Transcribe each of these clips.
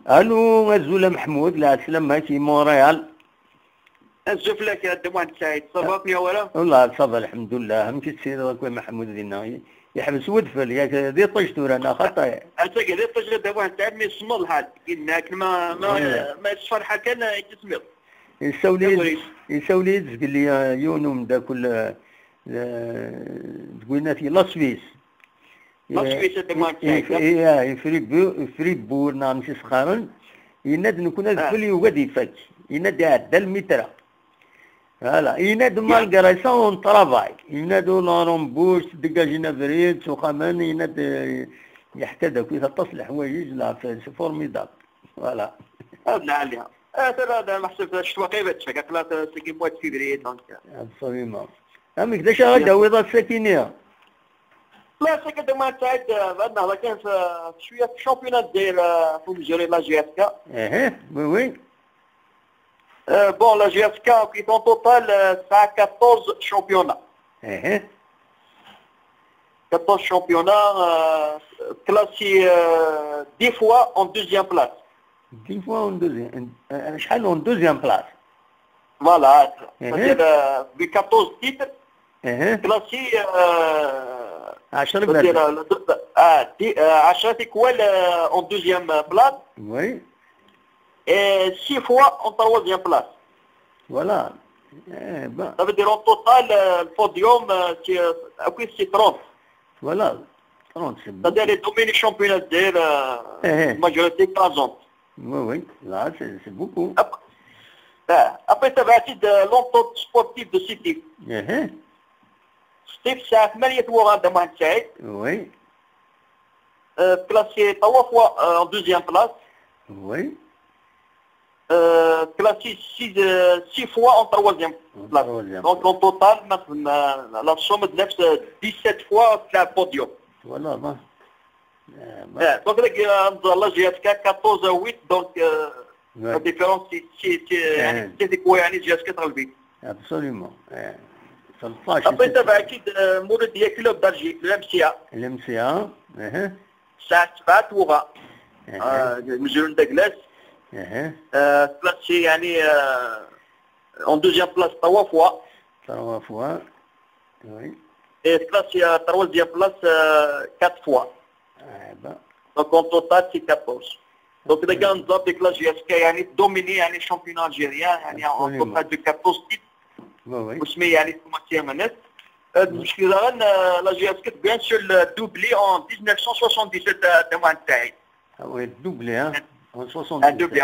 الو غزوله محمود لا سلامة كي مونريال. نشوف لك الدموع سعيد صباطني ولا؟ والله صافا الحمد لله همشي السيد كوي محمود دينا يحبس ودفل ياك ذي طشت ورانا خطا. أتاك ذي طشت الدموع سعيد ما يسمى الحال إنك ما يصفر حكا يتسمر. يسولي قال لي يونو من ذا كل تقولنا في لاس سويس الدموع سعيد. فريبور نعم شي سخارن يناد نكون الفلي وغادي فك يناد عدى المترا. Voilà, il y a de malgré ça on travaille. Il y a de l'embauche, dégagina فريد سوخمان il y a de يحتاج كيف تصل حوايج لا c'est formidable. Voilà. هذا عليها. هذا محسوب الشتوى قريبة تشفى قلت سكي موت فيفري دونك. Absolument. أمي كذا شغل دويضة السكينية. لا سكت ما تعد بعدنا هذا كان في شوية في شامبيونات داير في مجري لا جي اس كا. وي. Bon, la GSK, en total, ça a 14 championnats. 14 championnats, classés 10 fois en deuxième place. 10 fois en deuxième, en deuxième place. Voilà, c'est-à-dire, 14 titres, classés, 10 équales en deuxième place. Oui. Et 6 fois en troisième place. Voilà. Ça veut dire en total, le podium, c'est 30. Voilà, 30. C'est-à-dire les domaines championnats de majorité écrasante. Oui, là, c'est beaucoup. Après, ça va être de l'entente sportive de City. Steve, c'est un millier de Manchester. Oui. Classé 3 fois en deuxième place. Oui. Classé 6 fois en troisième place. Donc en total, la somme de 17 fois c'est un podium. Voilà. Donc la GSK 14-8, donc la différence c'est quoi GSK 8. Absolument. Après ça va être Mouridia Club d'Alger, l'MCA. l'MCA. Ça se bat ou pas. Mesure de glace. Classé en deuxième place 3 fois. 3 fois, oui. Et classé à troisième place 4 fois. Donc en total c'est 14. Donc les grandes autres classes GSK dominé le championnat algérien en total de 14 titres. وسمي يعني ثمانية منات. المشكلة لا GSK bien sûr doublé en 1977 دموع تاعي. Oui, doublé hein. En 77.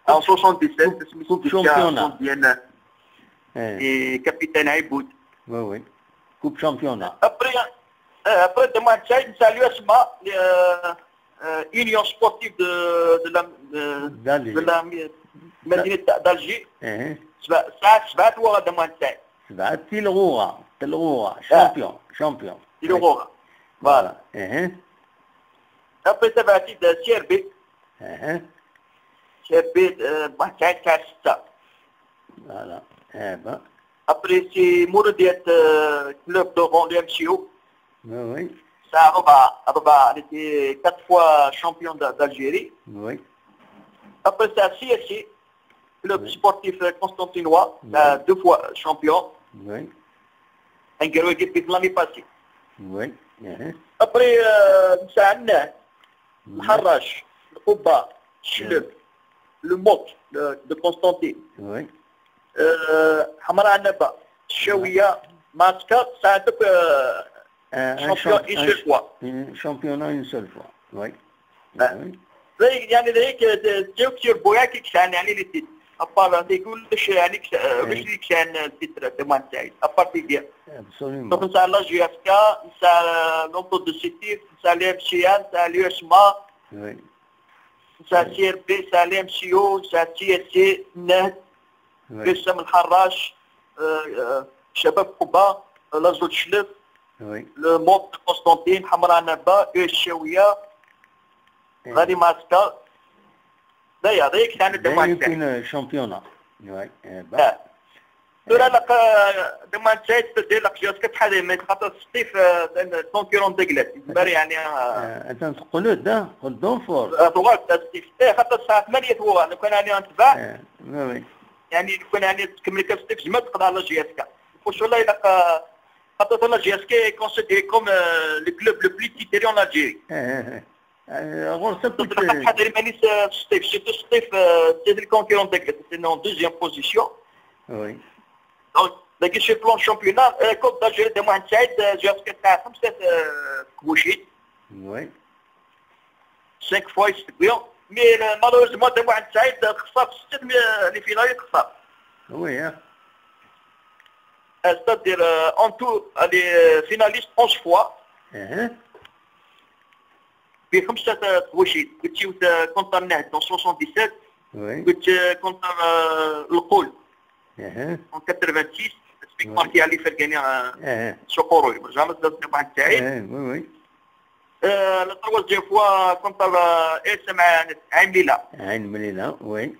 En 77, Coupe championnat. Et capitaine Aïboud. Oui. Coupe championnat. Après de moi, salut Asma, Union sportive de la Médine d'Alger. Ça va toi de moi. Ça va Tilroura, champion. Tilroura. Voilà. Après ça va être de CRB. CRB, Voilà. Après c'est Mouridiet club de MCO. Oui. Ça a été 4 fois champion d'Algérie. Oui. Après ça CSC, club sportif constantinois, 2 fois champion. Oui. Un gros équipe l'année passée. Oui. Après ça a Harrach, le Kouba, Chleb, le Mok de Constantine. Oui. Hamara Neba, Chaouia, Masca, ça a champion une seule fois. Championnat une seule fois. Oui. يعني ذيك جوكسير بوياكي كان يعني للتيت. أبار يقول ليش يعني مش كان تيتر كمان سعيد. أبار تيجي. Absolument. Donc ça la GSK, ça l'Onto de City, ça l'MCA, ça l'USMA. Oui. Ça CRB, ça l'MCO, ça CSC, NET. قسم الحراش شباب قبا لازوت شلف الموت قسطنطين حمراء نبا الشاوية غادي ماسكا ذيك كانت يمكن شامبيونا لا لا دما انت تدير لك جاسك بحال ما خاطر ستيف كونكورون ديغلات بري يعني انت تقولوا ده قدام فور طوال ستيف خاطر الساعه 8 هو انا كان راني نتبع وي يعني كون راني تكمل ستيف جمع تقضى على جاسك واش والله الا خاطر لا جاسك كونسيديري كوم لو كلوب لو بلي تيتيري ان الجيري غرسه كنت حاضر مانيس ستيف سيتو ستيف سي دي كونكورون ديغلات سي نون دوزيام بوزيسيون وي دونك لكن شي بلون شامبيونا كوب دالجيري دي واحد سعيد جات تاع 5 كوشيت وي 5 فوا يستقبلوا مي مالوريزمون دي واحد سعيد خسر 6 لي فينالي خسر وي c'est-à-dire en tout les finalistes 11 fois ب5 كوشيت كنت كونتر النهد 77 وي كنت كونتر القول اها en 86 سبيك ماركي علي فرقاني شكوري جامس درت واحد سعيد وي وي لا تروازيام فوا كونتر اس مع عين ليلى عين مليلة وي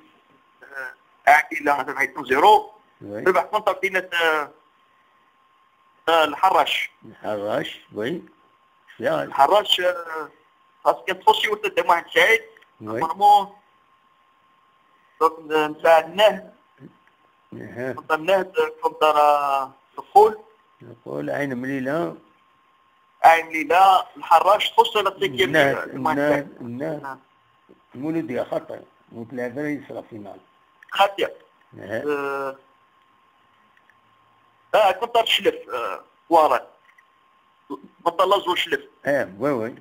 عين ليلى ربحت 0 وي ربح كونتر دينا الحراش الحراش وي شفيها الحراش خاص كان تخشي وتدم واحد سعيد وي نورمالمون دونك نساعدناه اها كونتر النهد كونتر القول نقول عين مليلة عين ليلى الحراش تخش على السيكيام النهد مولودية خطر وتلعب يصرا فينال خاطر كنت الشلف وارد كنت لازو شلف وي وي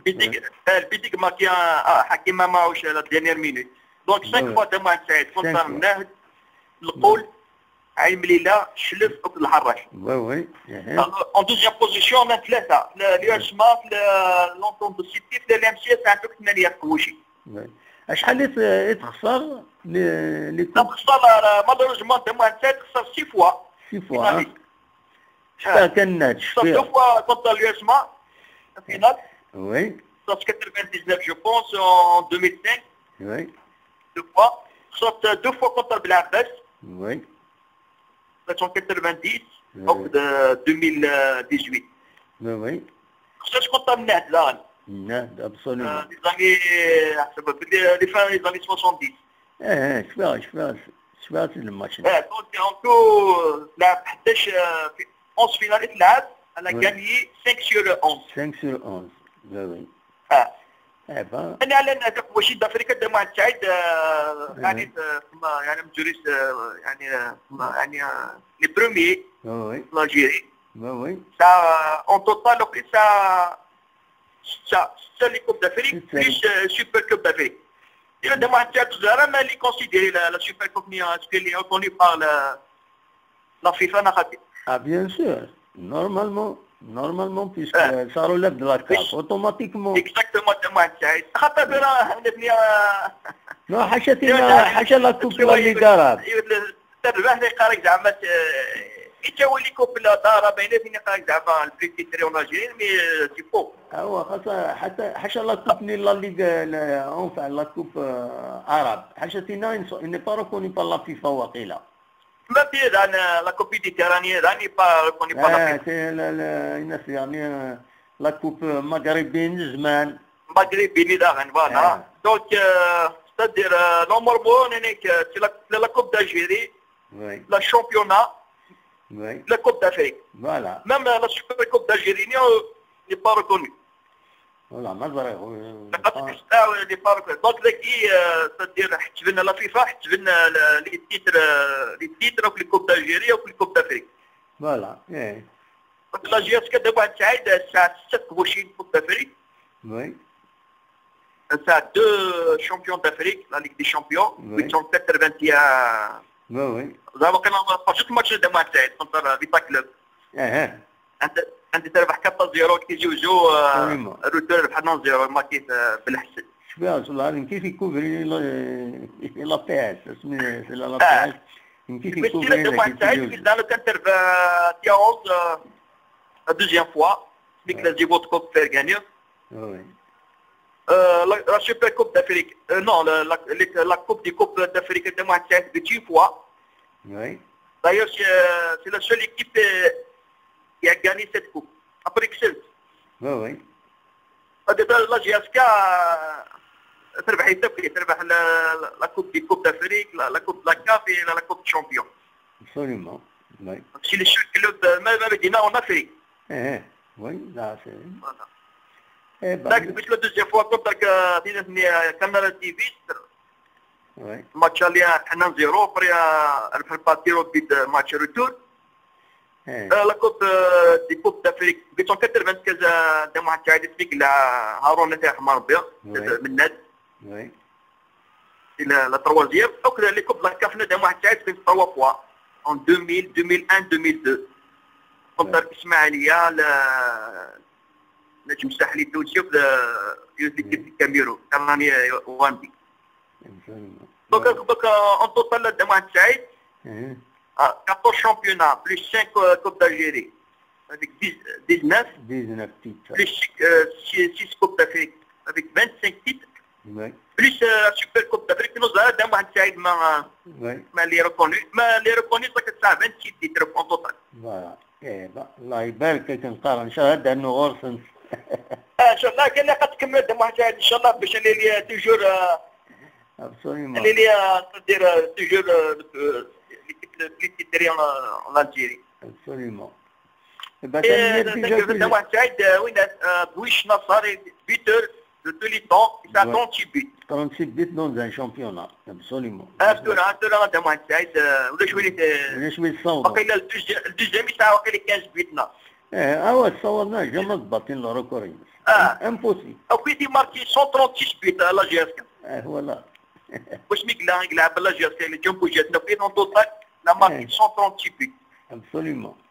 البيتيك ماكي حكيم ما معوش على دينير مينوت دونك 5 فوا تما سعيد كنت النهد القول عين مليلة شلف الحراش وي وي اون دوزيام بوزيسيون من ثلاثة اليو اس ما لونتون دو سيتي في الام سي اس عندك 8 كوشي شحال تخسر لي تخسر مالوريزمون تما سعيد خسر 6 فوا 6 فوا شفاه كان ناتج شفاه 2 فوا كونتر اليو اس ما فينال وي خسرت 99 جو بونس en 2005 وي 2 فوا خسرت 2 فوا كونتر بالعباس وي en 90 او 2018 وي خسرت كونتر النهد لا النهد ابسوليومون لي زاني حسب لي فان لي زاني 70 شفاه الماتش دونك اون تو لعب 11 في 11 فيناليست لعب انا غاني 5 sur 11 5 sur 11 وي انا على هذاك واش افريقيا دابا واحد سعيد يعني يعني مجريس يعني لي بروميي وي لاجيري وي سا اون توتال وقيت سا لي كوب دافريك بليس سوبر كوب دافريك إذا دابا واحد سعيد الزهراء ما لي كونسيديري لا سوبر كوب ني اللي ريكوني بار لا فيفا انا خاطر bien sûr normalement puisque ça relève de la CAF automatiquement اكزاكتومون دابا واحد سعيد خاطر انا نبني لا حاشا لا كوب اللي دارها تربح لي قارك زعما يتولي كوب لا دار باينه فين قارك زعما البريتي تري اون الجيري مي سي فو هو خاصة حتى حاشا لا كوب ني لا ليغ اونفا لا كوب عرب حاشا تينا ني با ريكوني با لا فيفا وقيلا ما في لا كوب ميديتيراني راني با ريكوني با لا فيفا الناس يعني لا كوب مغربيين زمان مغربي داغن فوالا دونك c'est-à-dire normalement c'est la coupe d'Algérie la championnat la coupe d'Afrique voilà même la super coupe d'Algérie n'est pas reconnue voilà ما ظهر n'est pas reconnue donc ذكي c'est-à-dire حتبنا لا فيفا حتبنا لي تيتر في الكوب d'Algérie وفي الكوب d'Afrique voilà donc l'Algérie كدابا واحد سعيد الساعه 6 كوشين كوب d'Afrique oui ça a 2 champions d'Afrique, la Ligue des Champions, qui sont 81. Oui. زعما كان فاجئت الماتش دابا مع سعيد كونتر فيتا كلوب. انت تربح 4-0 كي جوجو روتور ربحنا 0 ما كيف بالحسن. شوفي والله كيف يكوفري لا بي اس اسمي لا بي اس كيف يكوفري دابا سعيد في دانو كان تربح تياوز دوزيام فوا ديك لا جيبوت كوب فير غانيو. Oui. La Super Coupe d'Afrique, non, la Coupe des Coupes d'Afrique de Marseille de 10 fois. Oui. D'ailleurs, c'est la seule équipe qui a gagné cette coupe. Après Excel. Oui. La GSK تربح la coupe des coupes d'Afrique, la coupe de la CAF et la coupe de champion. Absolument. Oui. C'est le seul club même en Afrique. Oui, là c'est. Voilà. Donc, la deuxième fois, comme Canal TV, match aller à 1-0, après elle partir au but de match retour. La coupe des coupes d'Afrique, en 95 دام واحد الشاهد اسمك هارون نتاع حمار بيض من ناد. Oui. C'est la troisième. Donc, les coupes de la CAF, دام واحد الشاهد في 3 fois. En 2000, 2001, 2002. Comme الإسماعيلية نجم الساحلي التونسي l'équipe du Cameroun, Kamani Wandi. Donc, en total, دام واحد الشاهد 14 championnats, plus 5 coupes d'Algérie, avec 19 titres. Plus 6 coupes d'Afrique, avec 25 titres. Oui. Plus Super Coupe d'Afrique, nous avons d'un mois de Saïd, mais les reconnus, ça 26 titres en total. Voilà. الله يبارك نقارن ان شاء الله انه غرس ان شاء الله كان قد تكمل دم واحد ان شاء الله باش اللي توجور absolument اللي تدير توجور l'équipe تدري en Algérie. Absolument. دم واحد سعيد وين بويش نصاري بيتر de tous les temps, il a 36 buts. 36 buts dans un championnat, absolument. absolument دم واحد سعيد ولا شويه الصوت. وقيل الدوزيام يسعى وقيل 15 بيتنا. صورنا جمع باطين لو ريكورد. امبوسيبل. وكي ماركي 136 بيت لا جي اس كا. فوالا. واش ميك يلعب لا جي اس كا اللي جنبو جاتنا في اون توتال لا ماركي 136 بيت. absolument.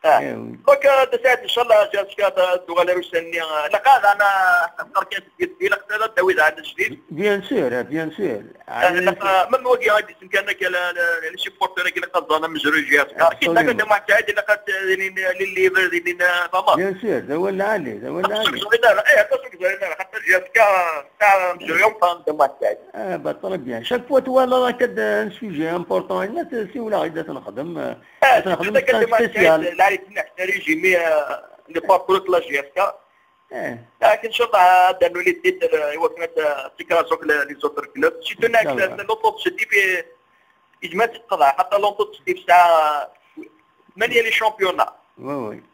دونك تساعد ان شاء الله جاتك دوغالير وسني لقاد انا نفكر في لقطه التويد عاد الجديد بيان سور من وقي غادي كان لي سيبورتور اللي قصدنا مجري جاتك اكيد هكا ما تعاد اللي قد ليفر اللي فما بيان سور ذا ولا عليه حتى جاتك تاع مجري يوم ما تعاد بطل بيان شاك فوا توالا راه كد ان سوجي امبورطون الناس سي ولا غادا تنخدم سبيسيال ريجيمي اللي باركور لا جي اس كا لكن ان شاء الله دانو لي تيتر هو كانت تكراسوك لي زوتر كلوب سيتو ناك لوطوب سيتي في اجمال تقضى حتى لوطوب سيتي تاع ماني لي شامبيونا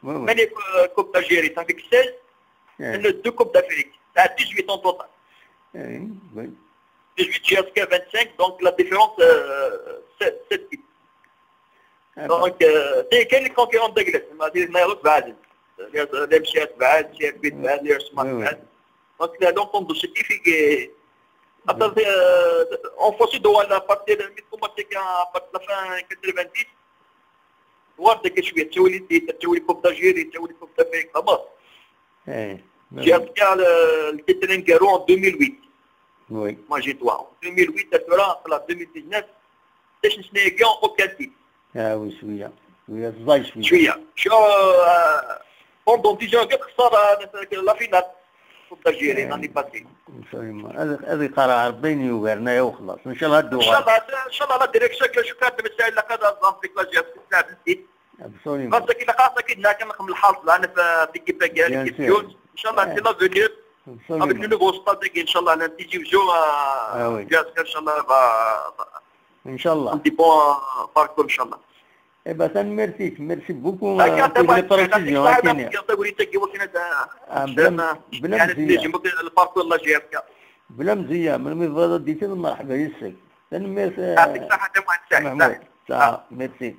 ماني كوب دالجيري تاع فيك 16 دو كوب دافريك تاع 18 اون توتال 18 جي اس كا 25 دونك لا ديفيرونس 7 دونك كاين لي كونكيرون داكلاس ما يروح بعد اللي مشات بعد شي بيت بعد اللي سمعت بعد دونك لا دونك سيتي في حتى اون فوسي دو لا بارتي ميتكم تيكا بارت لا فان 90 ورد شويه تولي كوب دالجيري تولي كوب دافريك خلاص جات كاع الكيترين كارو 2008 وي ما جيت واو 2008 تاع 2019 باش نسنيكيو او كاتي وي شويه شويه شو بوندون ديجا خسر لا فينال كوب دالجيري راني باسي هذه قرار بيني وبيننا وخلاص ان شاء الله ان شاء الله لا ديريكسيون شو كانت مسائل لقد ضافت لا جاب تلعب نسيت ابسوليومون خاصك الا خاصك ناكم الحظ انا في كيف كاع كيفيون ان شاء الله سي لا فينير avec le nouveau stade ان شاء الله نتيجي جو جات ان شاء الله ان شاء الله un petit bon parcours ان شاء الله ميرسي بوكو pour les précisions بلا مزيه من المفاضل ديتي مرحبا يسك يعطيك الصحه. محمود ميرسي